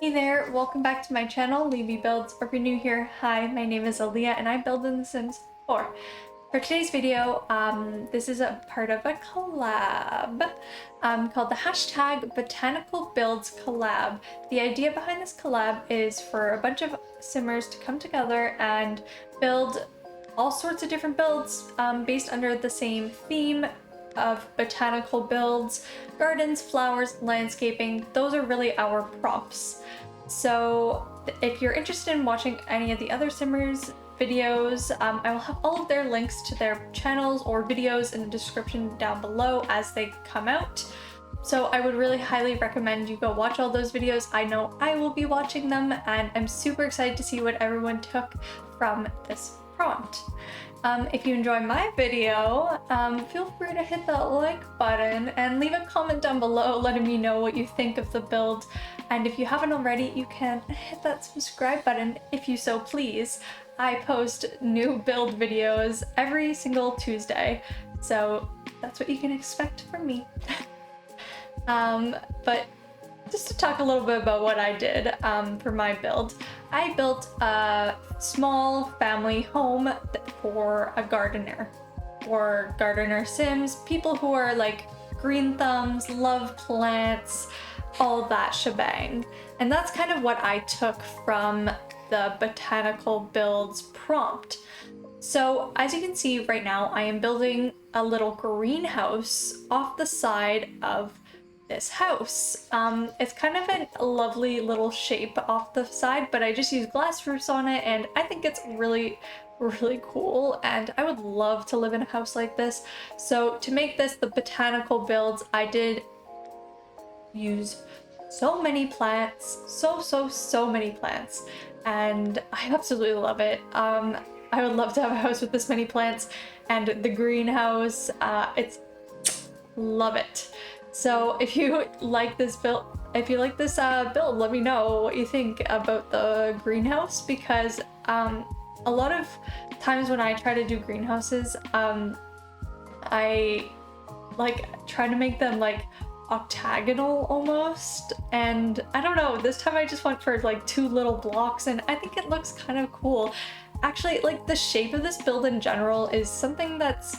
Hey there, welcome back to my channel, LeeBeeBuilds. If you're new here, hi, my name is Aaliyah and I build in The Sims 4. For today's video, this is a part of a collab called the hashtag Botanical Builds Collab. The idea behind this collab is for a bunch of simmers to come together and build all sorts of different builds based under the same theme of botanical builds, gardens, flowers, landscaping. Those are really our prompts. So if you're interested in watching any of the other simmers videos, I will have all of their links to their channels or videos in the description down below as they come out. So I would really highly recommend you go watch all those videos. I know I will be watching them and I'm super excited to see what everyone took from this prompt. If you enjoy my video, feel free to hit that like button and leave a comment down below letting me know what you think of the build. And if you haven't already, you can hit that subscribe button if you so please. I post new build videos every single Tuesday, so that's what you can expect from me. But just to talk a little bit about what I did for my build, I built a small family home for a gardener, or gardener sims, people who are like green thumbs, love plants, all that shebang. And that's kind of what I took from the Botanical Builds prompt. So as you can see right now, I am building a little greenhouse off the side of this house. It's kind of a lovely little shape off the side, but I just used glass roofs on it and I think it's really cool and I would love to live in a house like this. So to make this the Botanical Builds, I did use so many plants, so many plants, and I absolutely love it. I would love to have a house with this many plants, and the greenhouse, love it. So if you like this build, build, let me know what you think about the greenhouse, because a lot of times when I try to do greenhouses, I like try to make them like octagonal almost, and I don't know, this time I just went for like 2 little blocks and I think it looks kind of cool. Actually, like the shape of this build in general is something that's,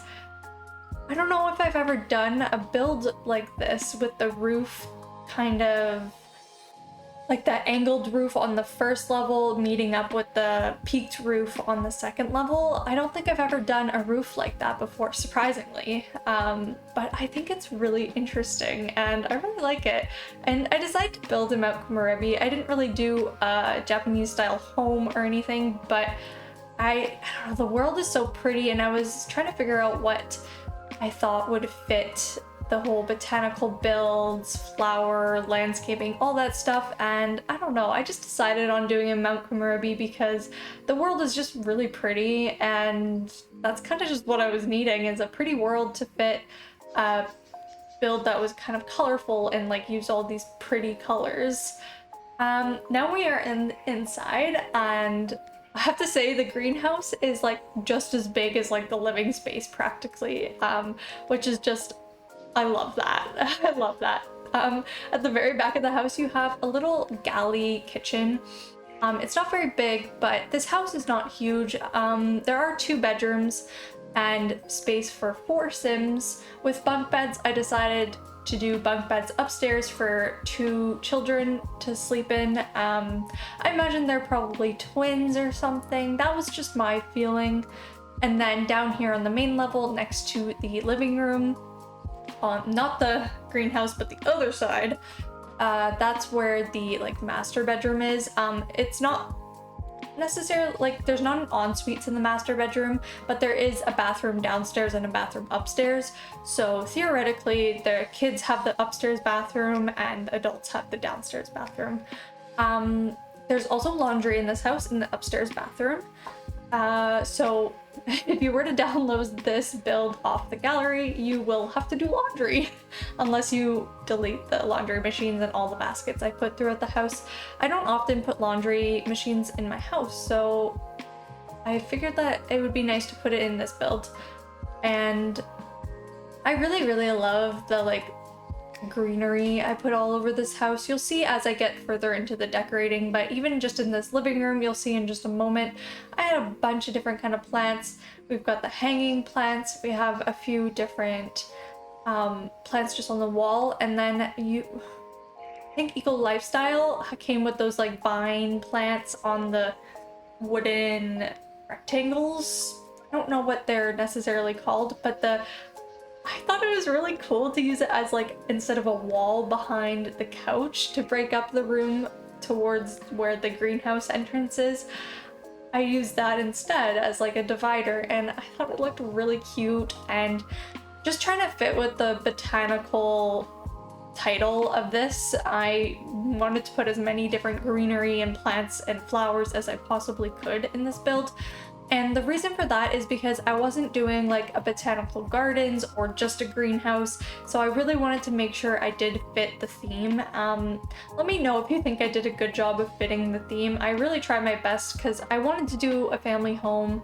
I don't know if I've ever done a build like this with the roof kind of like that angled roof on the first level meeting up with the peaked roof on the second level. I don't think I've ever done a roof like that before, surprisingly. But I think it's really interesting and I really like it. And I decided to build in Mount Kumarabi. I didn't really do a Japanese style home or anything, but I don't know, the world is so pretty and I was trying to figure out what I thought would fit the whole botanical builds, flower, landscaping, all that stuff, and I don't know, I just decided on doing in Mount Kumarabi because the world is just really pretty and that's kind of just what I was needing, is a pretty world to fit a build that was kind of colorful and like use all these pretty colors. Now we are inside, and I have to say the greenhouse is like just as big as like the living space practically, which is just, I love that. I love that. At the very back of the house you have a little galley kitchen. It's not very big, but this house is not huge. There are 2 bedrooms and space for 4 sims. With bunk beds, I decided to do bunk beds upstairs for 2 children to sleep in. I imagine they're probably twins or something. That was just my feeling. And then down here on the main level next to the living room, not the greenhouse but the other side, that's where the like master bedroom is. It's not necessarily like, there's not an ensuite in the master bedroom, but there is a bathroom downstairs and a bathroom upstairs, so theoretically the kids have the upstairs bathroom and adults have the downstairs bathroom. There's also laundry in this house in the upstairs bathroom. So if you were to download this build off the gallery, you will have to do laundry unless you delete the laundry machines and all the baskets I put throughout the house. I don't often put laundry machines in my house, so I figured that it would be nice to put it in this build. And I really love the like greenery I put all over this house. You'll see as I get further into the decorating, but even just in this living room, you'll see in just a moment, I had a bunch of different kind of plants. We've got the hanging plants. We have a few different plants just on the wall, and then I think Eco Lifestyle came with those like vine plants on the wooden rectangles. I don't know what they're necessarily called, but I thought it was really cool to use it as like, instead of a wall behind the couch to break up the room towards where the greenhouse entrance is. I used that instead as like a divider, and I thought it looked really cute, and just trying to fit with the botanical title of this, I wanted to put as many different greenery and plants and flowers as I possibly could in this build. And the reason for that is because I wasn't doing like a botanical gardens or just a greenhouse, so I really wanted to make sure I did fit the theme. Let me know if you think I did a good job of fitting the theme. I really tried my best because I wanted to do a family home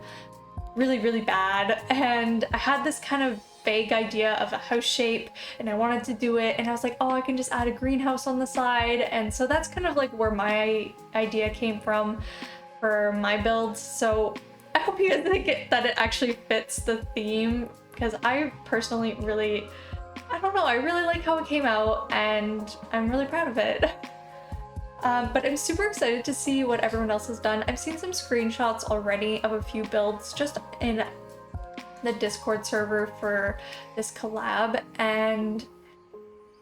really bad, and I had this kind of vague idea of a house shape and I wanted to do it, and I was like, oh, I can just add a greenhouse on the side. And so that's kind of like where my idea came from for my build. So I hope you guys think that it actually fits the theme, because I personally really, I don't know, I really like how it came out and I'm really proud of it. But I'm super excited to see what everyone else has done. I've seen some screenshots already of a few builds just in the Discord server for this collab, and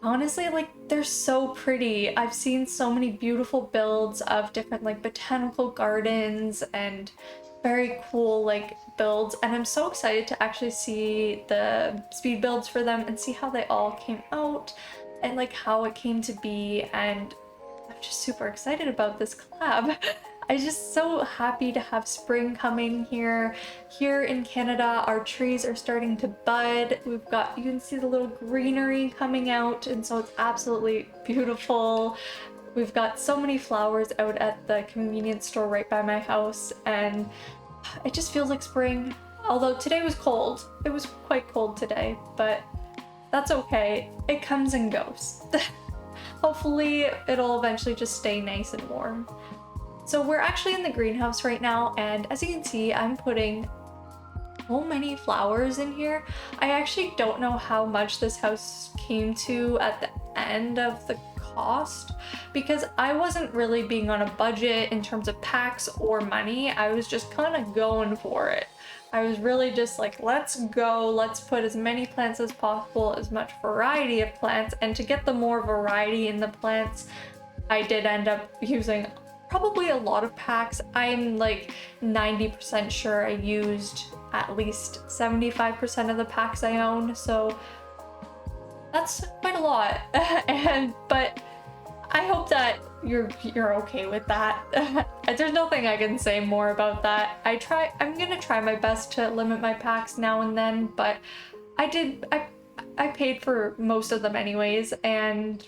honestly, like, they're so pretty. I've seen so many beautiful builds of different like botanical gardens and very cool like builds, and I'm so excited to actually see the speed builds for them and see how they all came out and like how it came to be. And I'm just super excited about this collab. I'm just so happy to have spring coming here. Here in Canada, our trees are starting to bud. We've got, you can see the little greenery coming out, and so it's absolutely beautiful. We've got so many flowers out at the convenience store right by my house, and it just feels like spring. Although today was cold. It was quite cold today, but that's okay. It comes and goes. Hopefully it'll eventually just stay nice and warm. So we're actually in the greenhouse right now, and as you can see, I'm putting so many flowers in here. I actually don't know how much this house came to at the end of the cost, because I wasn't really being on a budget in terms of packs or money. I was just kind of going for it. I was really just like, let's go, let's put as many plants as possible, as much variety of plants, and to get the more variety in the plants, I did end up using probably a lot of packs. I'm like 90% sure I used at least 75% of the packs I own, so that's quite a lot. But I hope that you're okay with that. There's nothing I can say more about that. I'm gonna try my best to limit my packs now and then, but I paid for most of them anyways, and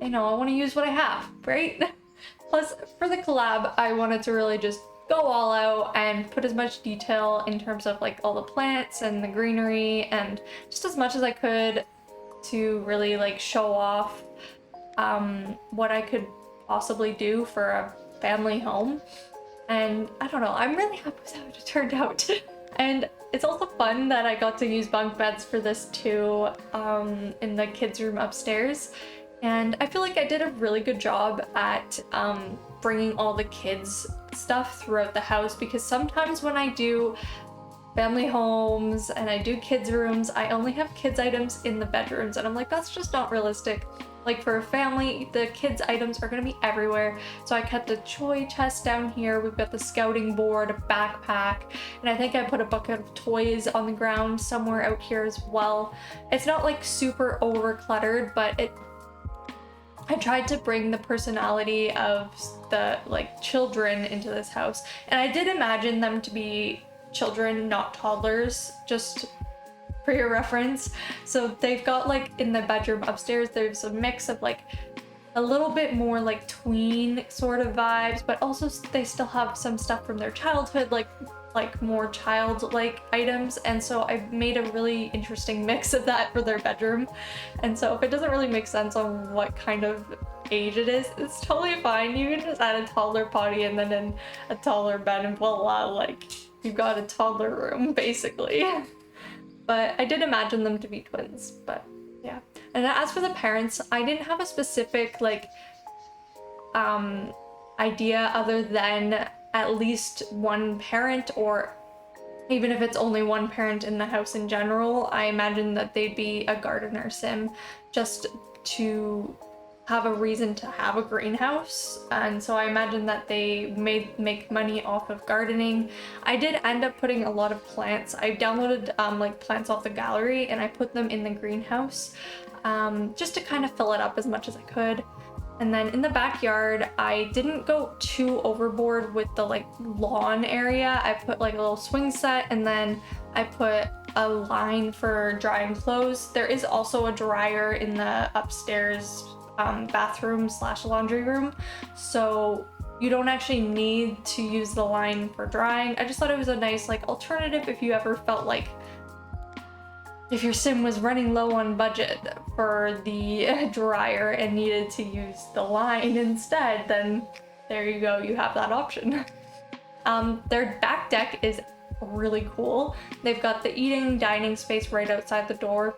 you know, I want to use what I have, right? Plus, for the collab, I wanted to really just go all out and put as much detail in terms of like all the plants and the greenery, and just as much as I could to really like show off what I could possibly do for a family home. And I don't know, I'm really happy with how it turned out. And it's also fun that I got to use bunk beds for this too, in the kids' room upstairs. And I feel like I did a really good job at bringing all the kids stuff throughout the house, because sometimes when I do family homes and I do kids rooms, I only have kids items in the bedrooms, and I'm like, that's just not realistic. Like, for a family, the kids items are gonna be everywhere. So I kept the toy chest down here. We've got the scouting board, a backpack, and I think I put a bucket of toys on the ground somewhere out here as well. It's not like super over cluttered, but I tried to bring the personality of the like children into this house, and I did imagine them to be children, not toddlers, just for your reference. So they've got like in the bedroom upstairs, there's a mix of like a little bit more like tween sort of vibes, but also they still have some stuff from their childhood, like like more childlike items, and so I made a really interesting mix of that for their bedroom. And so if it doesn't really make sense on what kind of age it is, it's totally fine. You can just add a toddler potty and then in a toddler bed and voila, like you've got a toddler room basically. But I did imagine them to be twins, but yeah. And as for the parents, I didn't have a specific like idea other than at least one parent, or even if it's only one parent in the house in general, I imagine that they'd be a gardener sim, just to have a reason to have a greenhouse. And so I imagine that they make money off of gardening. I did end up putting a lot of plants. I downloaded like plants off the gallery and I put them in the greenhouse just to kind of fill it up as much as I could. And then in the backyard, I didn't go too overboard with the like lawn area. I put like a little swing set, and then I put a line for drying clothes. There is also a dryer in the upstairs bathroom / laundry room, so you don't actually need to use the line for drying. I just thought it was a nice like alternative if you ever felt like if your sim was running low on budget for the dryer and needed to use the line instead, then there you go, you have that option. Their back deck is really cool. They've got the eating dining space right outside the door.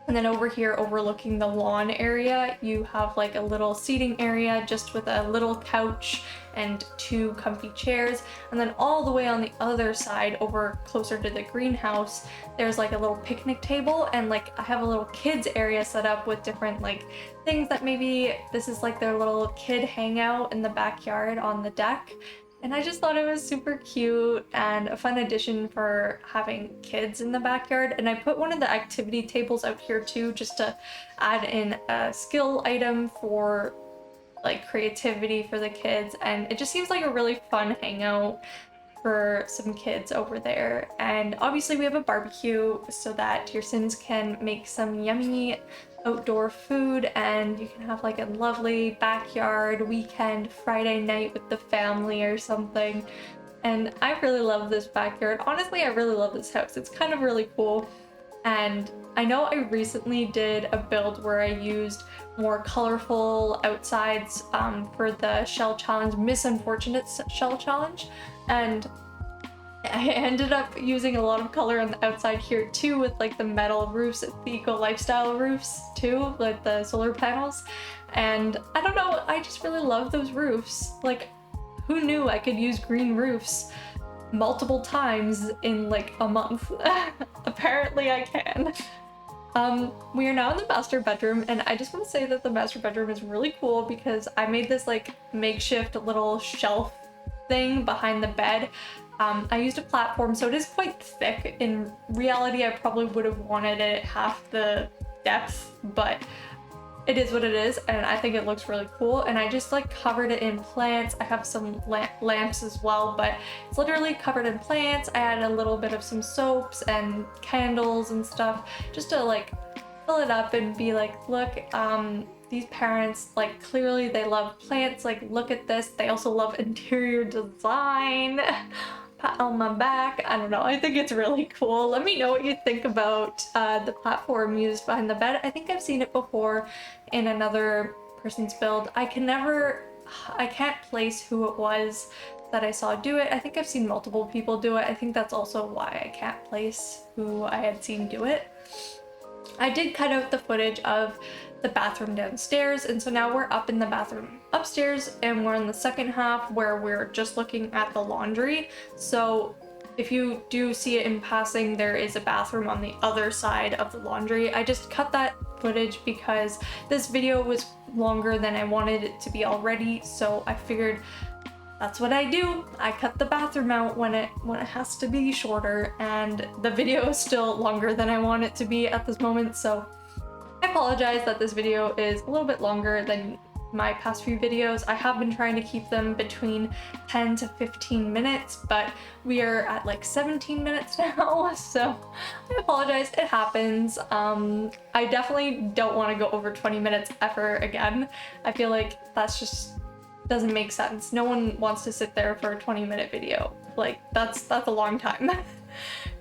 And then over here overlooking the lawn area, you have like a little seating area just with a little couch and 2 comfy chairs. And then all the way on the other side, over closer to the greenhouse, there's like a little picnic table, and like I have a little kids area set up with different like things that maybe this is like their little kid hangout in the backyard on the deck. And I just thought it was super cute and a fun addition for having kids in the backyard. And I put one of the activity tables out here too, just to add in a skill item for like creativity for the kids. And it just seems like a really fun hangout for some kids over there. And obviously we have a barbecue so that your Sims can make some yummy outdoor food, and you can have like a lovely backyard weekend Friday night with the family or something. And I really love this backyard. Honestly, I really love this house. It's kind of really cool. And I know I recently did a build where I used more colorful outsides for the shell challenge, Miss Unfortunate shell challenge. And I ended up using a lot of color on the outside here too, with like the metal roofs, the eco lifestyle roofs too, like the solar panels. And I don't know, I just really love those roofs. Like, who knew I could use green roofs multiple times in like a month? Apparently I can. We are now in the master bedroom, and I just want to say that the master bedroom is really cool because I made this like makeshift little shelf thing behind the bed. I used a platform, so it is quite thick. In reality, I probably would have wanted it half the depth, but it is what it is, and I think it looks really cool. And I just like covered it in plants. I have some lamps as well, but it's literally covered in plants. I added a little bit of some soaps and candles and stuff just to like fill it up and be like, look, these parents, like, clearly they love plants. Like, look at this. They also love interior design. Pat on my back. I don't know. I think it's really cool. Let me know what you think about the platform used behind the bed. I think I've seen it before in another person's build. I can't place who it was that I saw do it. I think I've seen multiple people do it. I think that's also why I can't place who I had seen do it. I did cut out the footage of the bathroom downstairs, and so now we're up in the bathroom upstairs, and we're in the second half where we're just looking at the laundry. So if you do see it in passing, there is a bathroom on the other side of the laundry. I just cut that footage because this video was longer than I wanted it to be already, so I figured that's what I do. I cut the bathroom out when it has to be shorter, and the video is still longer than I want it to be at this moment, so I apologize that this video is a little bit longer than my past few videos. I have been trying to keep them between 10 to 15 minutes, but we are at like 17 minutes now, so I apologize, it happens. I definitely don't want to go over 20 minutes ever again. I feel like that's just doesn't make sense. No one wants to sit there for a 20-minute video. Like that's a long time.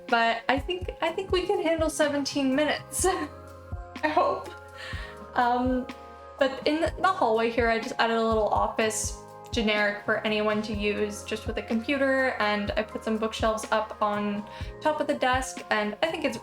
But I think we can handle 17 minutes. I hope. But in the hallway here, I just added a little office, generic for anyone to use, just with a computer, and I put some bookshelves up on top of the desk, and I think it's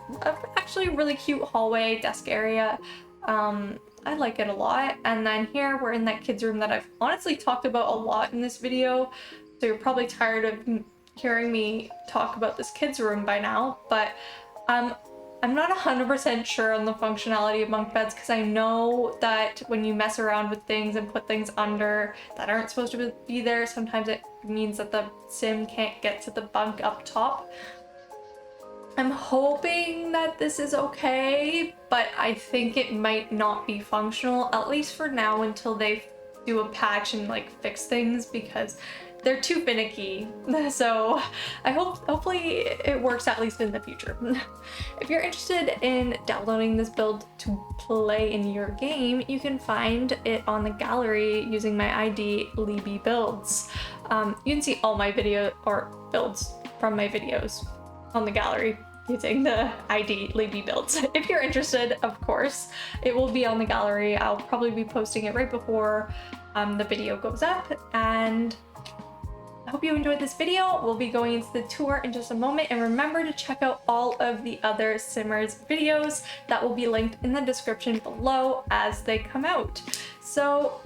actually a really cute hallway desk area. I like it a lot. And then here we're in that kids room that I've honestly talked about a lot in this video, so you're probably tired of hearing me talk about this kids room by now, but I'm not 100% sure on the functionality of bunk beds, because I know that when you mess around with things and put things under that aren't supposed to be there, sometimes it means that the sim can't get to the bunk up top. I'm hoping that this is okay, but I think it might not be functional, at least for now, until they do a patch and like fix things, because they're too finicky. So hopefully it works at least in the future. If you're interested in downloading this build to play in your game, you can find it on the gallery using my ID LeeBeeBuilds. You can see all my video or builds from my videos on the gallery using the ID LeeBeeBuilds. If you're interested, of course, it will be on the gallery. I'll probably be posting it right before the video goes up, and I hope you enjoyed this video. We'll be going into the tour in just a moment, and remember to check out all of the other Simmers videos that will be linked in the description below as they come out. So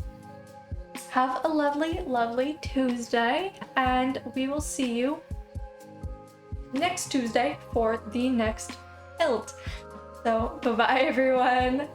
have a lovely, lovely Tuesday, and we will see you next Tuesday for the next build. So bye-bye everyone.